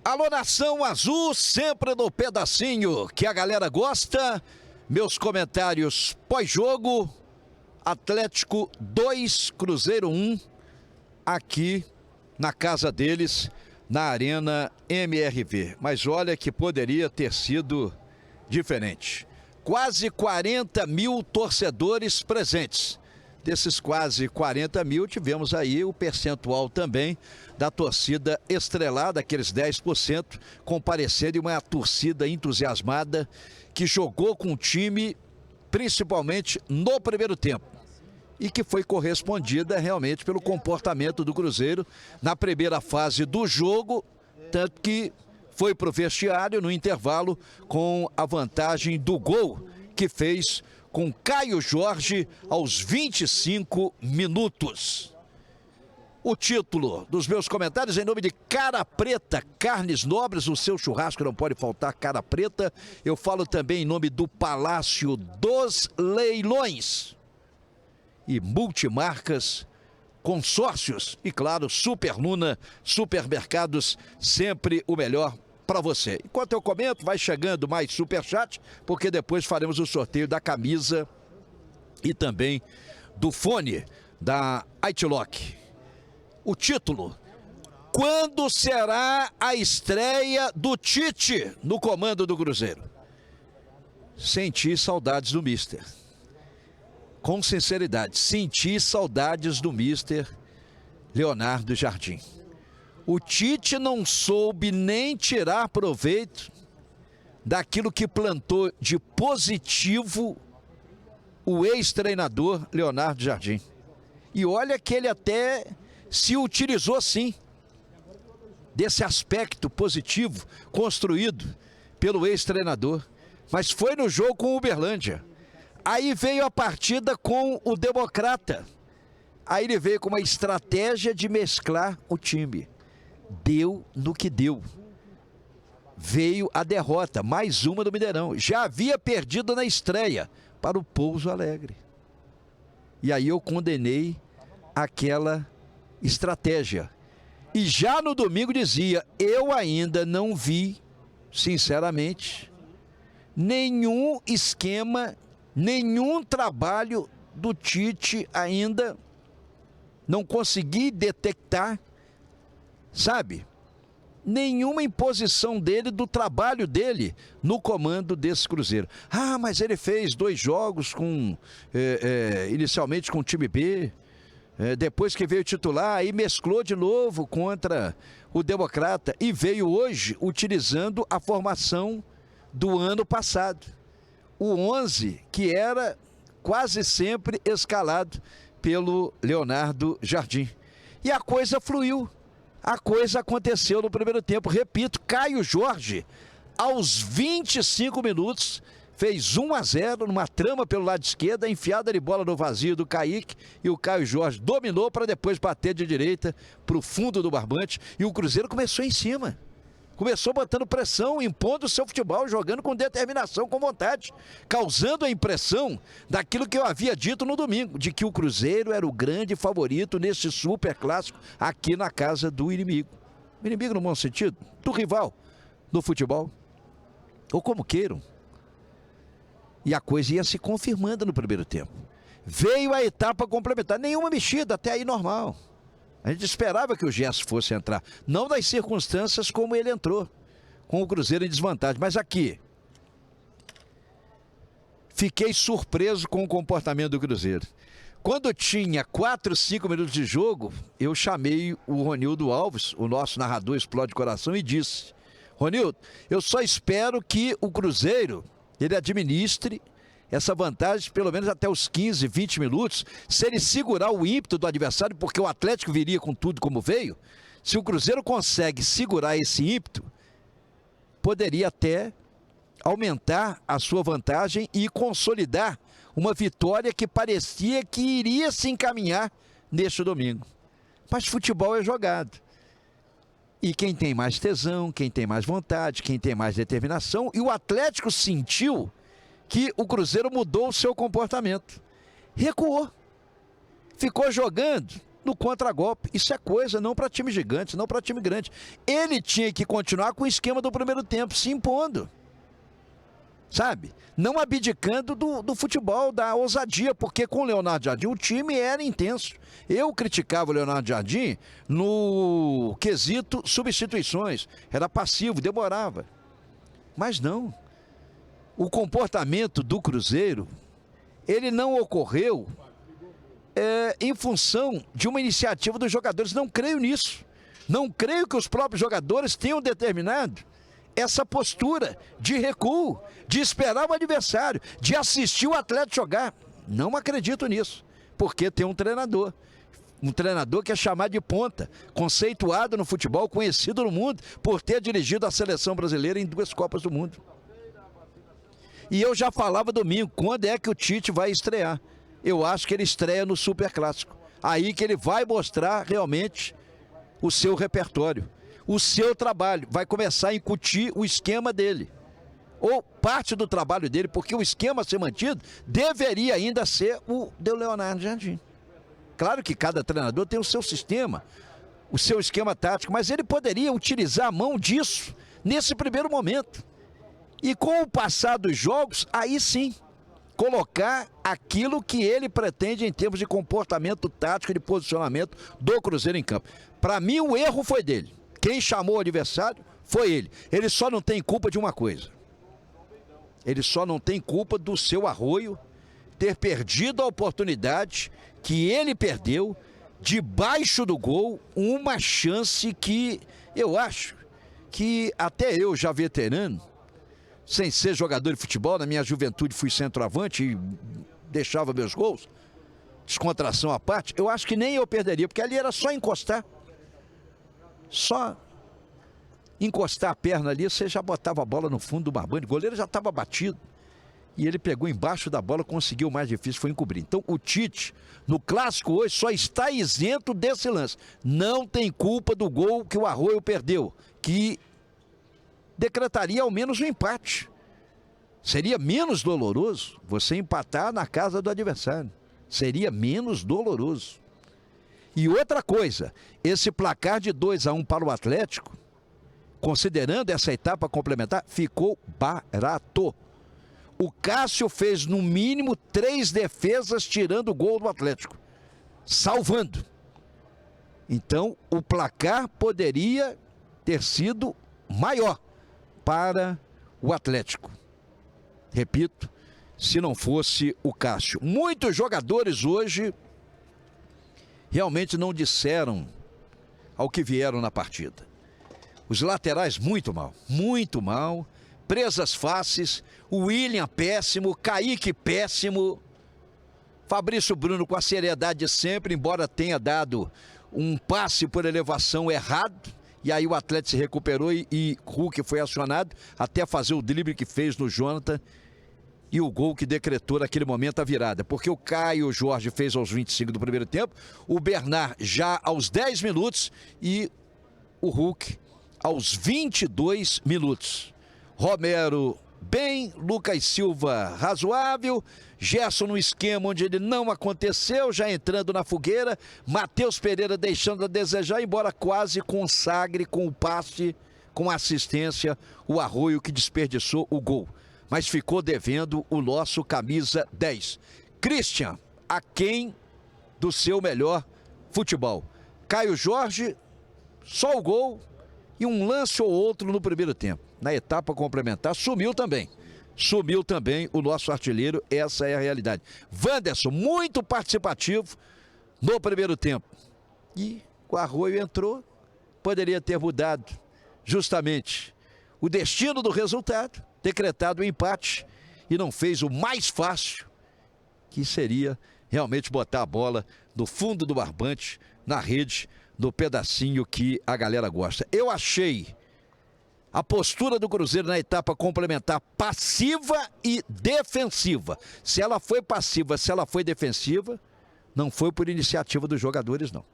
Alô, Nação Azul, sempre no pedacinho que a galera gosta. Meus comentários pós-jogo. Atlético 2, Cruzeiro 1, aqui na casa deles, na Arena MRV. Mas olha que poderia ter sido diferente. Quase 40 mil torcedores presentes. Desses quase 40 mil, tivemos aí o percentual também da torcida estrelada, aqueles 10%, comparecendo, e uma torcida entusiasmada que jogou com o time, principalmente no primeiro tempo, e que foi correspondida realmente pelo comportamento do Cruzeiro na primeira fase do jogo, tanto que foi pro vestiário no intervalo com a vantagem do gol que fez com Caio Jorge aos 25 minutos. O título dos meus comentários em nome de Cara Preta, carnes nobres, o seu churrasco não pode faltar Cara Preta. Eu falo também em nome do Palácio dos Leilões e Multimarcas, Consórcios e, claro, Super Luna, supermercados, sempre o melhor para você. Enquanto eu comento, vai chegando mais superchat, porque depois faremos o sorteio da camisa e também do fone da Itlock. O título: quando será a estreia do Tite no comando do Cruzeiro? Senti saudades do Mister. Com sinceridade, senti saudades do Mister Leonardo Jardim. O Tite não soube nem tirar proveito daquilo que plantou de positivo o ex-treinador Leonardo Jardim. E olha que ele até se utilizou sim desse aspecto positivo construído pelo ex-treinador. Mas foi no jogo com o Uberlândia. Aí veio a partida com o Democrata. Aí ele veio com uma estratégia de mesclar o time. Deu no que deu. Veio a derrota, mais uma do Mineirão. Já havia perdido na estreia para o Pouso Alegre. E aí eu condenei aquela estratégia. E já no domingo dizia, eu ainda não vi, sinceramente, nenhum esquema, nenhum trabalho do Tite ainda. Não consegui detectar, sabe, nenhuma imposição dele, do trabalho dele no comando desse Cruzeiro. Ah, mas ele fez 2 jogos com inicialmente com o time B, depois que veio titular, aí mesclou de novo contra o Democrata e veio hoje utilizando a formação do ano passado. O 11 que era quase sempre escalado pelo Leonardo Jardim. E a coisa fluiu. A coisa aconteceu no primeiro tempo. Repito, Caio Jorge, aos 25 minutos, fez 1-0 numa trama pelo lado esquerdo, enfiada de bola no vazio do Kaique, e o Caio Jorge dominou para depois bater de direita para o fundo do barbante, e o Cruzeiro começou em cima. Começou botando pressão, impondo o seu futebol, jogando com determinação, com vontade, causando a impressão daquilo que eu havia dito no domingo, de que o Cruzeiro era o grande favorito nesse super clássico aqui na casa do inimigo. O inimigo no bom sentido, do rival no futebol, ou como queiram. E a coisa ia se confirmando no primeiro tempo. Veio a etapa complementar, nenhuma mexida, até aí normal. A gente esperava que o Gerson fosse entrar, não das circunstâncias como ele entrou, com o Cruzeiro em desvantagem. Mas aqui, fiquei surpreso com o comportamento do Cruzeiro. Quando tinha 4, 5 minutos de jogo, eu chamei o Ronildo Alves, o nosso narrador Explode Coração, e disse: Ronildo, eu só espero que o Cruzeiro, ele administre essa vantagem pelo menos até os 15, 20 minutos, se ele segurar o ímpeto do adversário, porque o Atlético viria com tudo como veio. Se o Cruzeiro consegue segurar esse ímpeto, poderia até aumentar a sua vantagem e consolidar uma vitória que parecia que iria se encaminhar neste domingo. Mas futebol é jogado. E quem tem mais tesão, quem tem mais vontade, quem tem mais determinação, e o Atlético sentiu que o Cruzeiro mudou o seu comportamento. Recuou. Ficou jogando no contragolpe. Isso é coisa não para time gigante, não para time grande. Ele tinha que continuar com o esquema do primeiro tempo, se impondo. Sabe? Não abdicando do futebol, da ousadia, porque com o Leonardo Jardim o time era intenso. Eu criticava o Leonardo Jardim no quesito substituições. Era passivo, demorava. Mas não. O comportamento do Cruzeiro, ele não ocorreu em função de uma iniciativa dos jogadores. Não creio nisso. Não creio que os próprios jogadores tenham determinado essa postura de recuo, de esperar o adversário, de assistir o atleta jogar. Não acredito nisso, porque tem um treinador que é chamado de ponta, conceituado no futebol, conhecido no mundo por ter dirigido a seleção brasileira em 2 Copas do Mundo. E eu já falava domingo, quando é que o Tite vai estrear? Eu acho que ele estreia no Superclássico. Aí que ele vai mostrar realmente o seu repertório, o seu trabalho, vai começar a incutir o esquema dele, ou parte do trabalho dele, porque o esquema a ser mantido deveria ainda ser o do Leonardo Jardim. Claro que cada treinador tem o seu sistema, o seu esquema tático, mas ele poderia utilizar a mão disso nesse primeiro momento. E com o passar dos jogos, aí sim, colocar aquilo que ele pretende em termos de comportamento tático e de posicionamento do Cruzeiro em campo. Para mim, o erro foi dele. Quem chamou o adversário foi ele. Ele só não tem culpa de uma coisa. Ele só não tem culpa do seu Arroio ter perdido a oportunidade que ele perdeu debaixo do gol, uma chance que eu acho que até eu, já veterano, sem ser jogador de futebol, na minha juventude fui centroavante e deixava meus gols, descontração à parte, eu acho que nem eu perderia, porque ali era só encostar. Só encostar a perna ali, você já botava a bola no fundo do barbante, o goleiro já estava batido. E ele pegou embaixo da bola, conseguiu, o mais difícil foi encobrir. Então o Tite, no clássico hoje, só está isento desse lance. Não tem culpa do gol que o Arroio perdeu, que decretaria ao menos um empate. Seria menos doloroso você empatar na casa do adversário. Seria menos doloroso. E outra coisa, esse placar de 2-1 para o Atlético, considerando essa etapa complementar, ficou barato. O Cássio fez no mínimo 3 defesas tirando o gol do Atlético, salvando. Então o placar poderia ter sido maior para o Atlético. Repito, se não fosse o Cássio. Muitos jogadores hoje realmente não disseram ao que vieram na partida. Os laterais muito mal, presas fáceis, o William péssimo, Kaique péssimo, Fabrício Bruno com a seriedade de sempre, embora tenha dado um passe por elevação errado, e aí o Atlético se recuperou e Hulk foi acionado até fazer o drible que fez no Jonathan e o gol que decretou naquele momento a virada, porque o Caio Jorge fez aos 25 do primeiro tempo, o Bernard já aos 10 minutos e o Hulk aos 22 minutos. Romero bem, Lucas Silva razoável, Gerson no esquema onde ele não aconteceu, já entrando na fogueira, Matheus Pereira deixando a desejar, embora quase consagre com o passe, com a assistência, o Arroio que desperdiçou o gol. Mas ficou devendo o nosso camisa 10. Christian, aquém do seu melhor futebol. Caio Jorge, só o gol e um lance ou outro no primeiro tempo. Na etapa complementar, sumiu também. Sumiu também o nosso artilheiro, essa é a realidade. Wanderson, muito participativo no primeiro tempo. E o Arroio entrou, poderia ter mudado justamente o destino do resultado, decretado o empate, e não fez o mais fácil, que seria realmente botar a bola no fundo do barbante, na rede, no pedacinho que a galera gosta. Eu achei a postura do Cruzeiro na etapa complementar passiva e defensiva. Se ela foi passiva, se ela foi defensiva, não foi por iniciativa dos jogadores, não.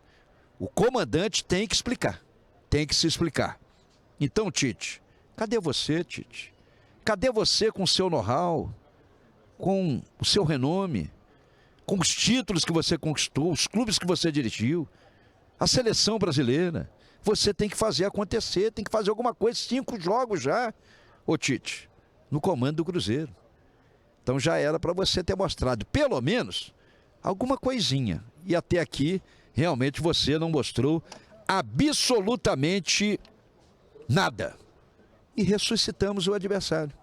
O comandante tem que explicar, tem que se explicar. Então, Tite, cadê você, Tite? Cadê você com o seu know-how, com o seu renome, com os títulos que você conquistou, os clubes que você dirigiu? A seleção brasileira, você tem que fazer acontecer, tem que fazer alguma coisa. 5 jogos já, ô Tite, no comando do Cruzeiro. Então já era para você ter mostrado, pelo menos, alguma coisinha. E até aqui, realmente você não mostrou absolutamente nada. E ressuscitamos o adversário.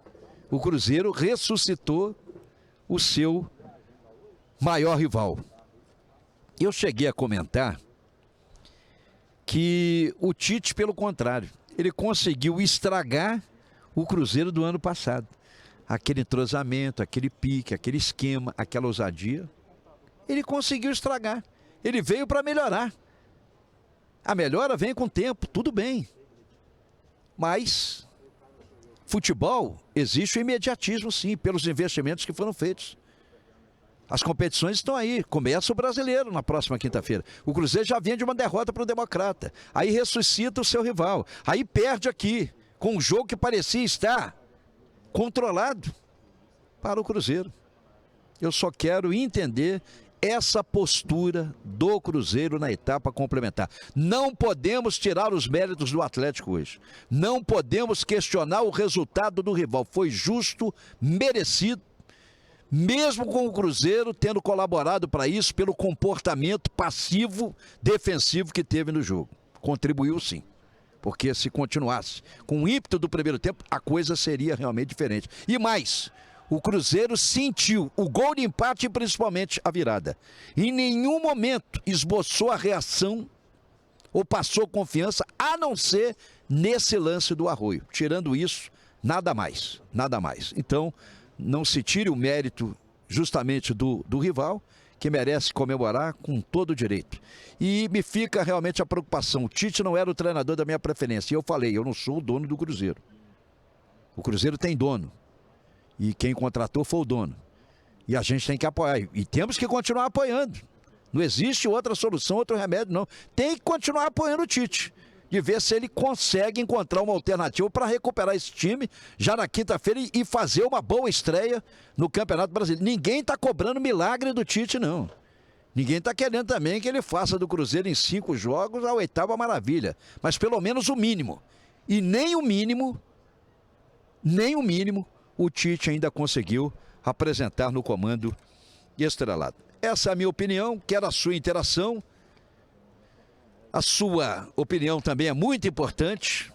O Cruzeiro ressuscitou o seu maior rival. Eu cheguei a comentar que o Tite, pelo contrário, ele conseguiu estragar o Cruzeiro do ano passado. Aquele entrosamento, aquele pique, aquele esquema, aquela ousadia, ele conseguiu estragar. Ele veio para melhorar. A melhora vem com o tempo, tudo bem. Mas futebol, existe o imediatismo sim, pelos investimentos que foram feitos. As competições estão aí, começa o Brasileiro na próxima quinta-feira. O Cruzeiro já vem de uma derrota para o Democrata. Aí ressuscita o seu rival. Aí perde aqui, com um jogo que parecia estar controlado para o Cruzeiro. Eu só quero entender essa postura do Cruzeiro na etapa complementar. Não podemos tirar os méritos do Atlético hoje. Não podemos questionar o resultado do rival. Foi justo, merecido, mesmo com o Cruzeiro tendo colaborado para isso pelo comportamento passivo, defensivo que teve no jogo. Contribuiu sim. Porque se continuasse com o ímpeto do primeiro tempo, a coisa seria realmente diferente. E mais, o Cruzeiro sentiu o gol de empate e principalmente a virada. Em nenhum momento esboçou a reação ou passou confiança, a não ser nesse lance do Arroio. Tirando isso, nada mais, nada mais. Então, não se tire o mérito justamente do rival, que merece comemorar com todo o direito. E me fica realmente a preocupação. O Tite não era o treinador da minha preferência. E eu falei, eu não sou o dono do Cruzeiro. O Cruzeiro tem dono. E quem contratou foi o dono. E a gente tem que apoiar. E temos que continuar apoiando. Não existe outra solução, outro remédio, não. Tem que continuar apoiando o Tite. De ver se ele consegue encontrar uma alternativa para recuperar esse time já na quinta-feira e fazer uma boa estreia no Campeonato Brasileiro. Ninguém está cobrando milagre do Tite, não. Ninguém está querendo também que ele faça do Cruzeiro em 5 jogos a 8ª maravilha. Mas pelo menos o mínimo. E nem o mínimo, o Tite ainda conseguiu apresentar no comando estrelado. Essa é a minha opinião, quero a sua interação. A sua opinião também é muito importante.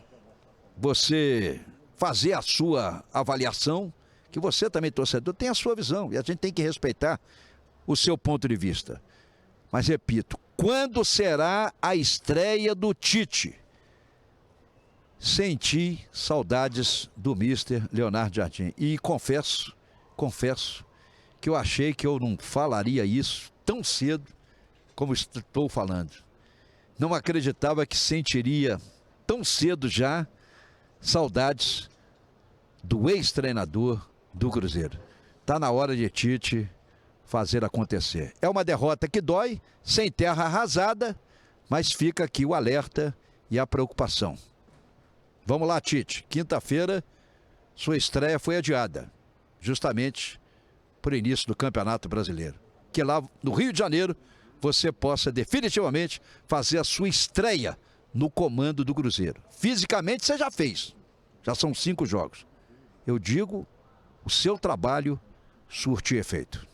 Você fazer a sua avaliação, que você também, torcedor, tem a sua visão. E a gente tem que respeitar o seu ponto de vista. Mas repito, quando será a estreia do Tite? Senti saudades do Mister Leonardo Jardim. E confesso que eu achei que eu não falaria isso tão cedo como estou falando. Não acreditava que sentiria tão cedo já saudades do ex-treinador do Cruzeiro. Está na hora de Tite fazer acontecer. É uma derrota que dói, sem terra arrasada, mas fica aqui o alerta e a preocupação. Vamos lá, Tite. Quinta-feira, sua estreia foi adiada, justamente por início do Campeonato Brasileiro. Que lá no Rio de Janeiro, você possa definitivamente fazer a sua estreia no comando do Cruzeiro. Fisicamente você já fez, já são 5 jogos. Eu digo, o seu trabalho surte efeito.